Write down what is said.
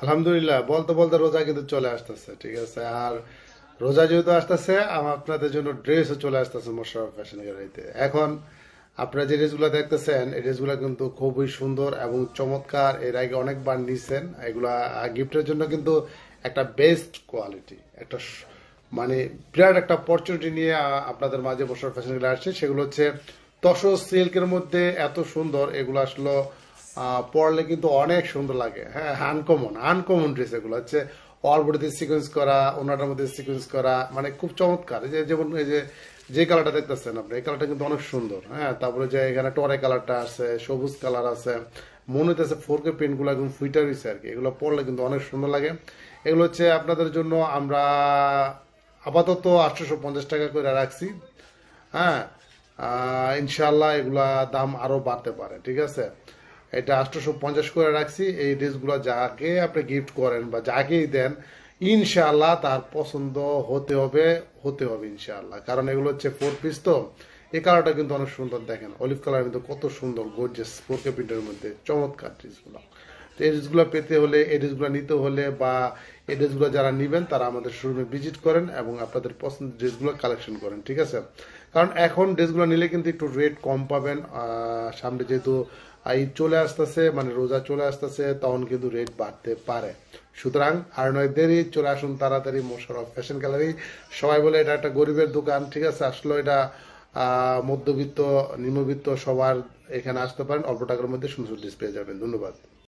আলহামদুলিল্লাহ, বলতে বলতে রোজা কিন্তু চলে আসতেছে, ঠিক আছে। আর রোজা যেহেতু আসতেছে, আপনাদের জন্য ড্রেসও চলে আসতেছে মোশাররফ ফ্যাশন গ্যালারিতে। এখন আপনারা যে ড্রেসগুলো দেখতেছেন, এই ড্রেসগুলো কিন্তু খুবই সুন্দর এবং চমৎকার। এর আগে অনেকবার নিছেন এগুলা গিফটের জন্য, কিন্তু একটা বেস্ট কোয়ালিটি, একটা মানে বিরাট একটা অপরচুনিটি নিয়ে আপনাদের মাঝে মোশাররফ ফ্যাশন গ্যালারি আসছে। সেগুলো হচ্ছে তসর সিল্কের মধ্যে এত সুন্দর, এগুলো আসলে পরলে কিন্তু অনেক সুন্দর লাগে। হ্যাঁ, আনকমন আনকমন ড্রেস এগুলো হচ্ছে অল বডিতে সিকোয়েন্স করা, ওনাটার মধ্যে সিকোয়েন্স করা, মানে খুব চমৎকার। এই যে যেমন এই যে কালারটা দেখতেছেন আপনি, এই কালারটা কিন্তু অনেক সুন্দর। হ্যাঁ, তারপরে যে এখানে টরে কালারটা আছে, সবুজ কালার আছে, মনে হইতেছে 4K প্রিন্ট গুলো একদম ফুইটা রয়েছে আর কি। এগুলো পরলে কিন্তু অনেক সুন্দর লাগে। এগুলো হচ্ছে আপনাদের জন্য আমরা আপাতত 850 টাকা করে রাখছি। হ্যাঁ, ইনশাল্লাহ এগুলা দাম আরো বাড়তে পারে, ঠিক আছে। এটা 850 করে রাখছি। এই ড্রেসগুলো যাকে আপনি গিফট করেন বা যাকেই দেন, ইনশাআল্লাহ তার পছন্দ হতে হবে ইনশাআল্লাহ। কারণ এগুলো হচ্ছে 4 পিস তো। এই কালারটা কিন্তু অনেক সুন্দর, দেখেন অলিভ কালার কিন্তু কত সুন্দর, গর্জিয়াস 4K প্রিন্টের মধ্যে চমৎকার ড্রেসগুলো। তো এই ড্রেসগুলো পেতে হলে, এই ড্রেসগুলো নিতে হলে, বা এই ড্রেসগুলো যারা নেবেন তারা আমাদের শোরুমে ভিজিট করেন এবং আপনাদের পছন্দের ড্রেসগুলো কালেকশন করেন, ঠিক আছে। কারণ এখন ড্রেসগুলো নিলে কিন্তু একটু রেট কম পাবেন। সামনে যেহেতু ঈদ চলে আসতেছে, মানে রোজা চলে আসতেছে, তখন কিন্তু রেট বাড়তে পারে। সুতরাং আর নয় দেরি, চলে আসুন তাড়াতাড়ি মোশাররফ ফ্যাশন গ্যালারি। সবাই বলে এটা একটা গরিবের দোকান, ঠিক আছে। আসলে এটা মধ্যবিত্ত, নিম্নবিত্ত সবার এখানে আসতে পারেন। অল্প টাকার মধ্যে সুন্দর ড্রেস পেয়ে যাবেন। ধন্যবাদ।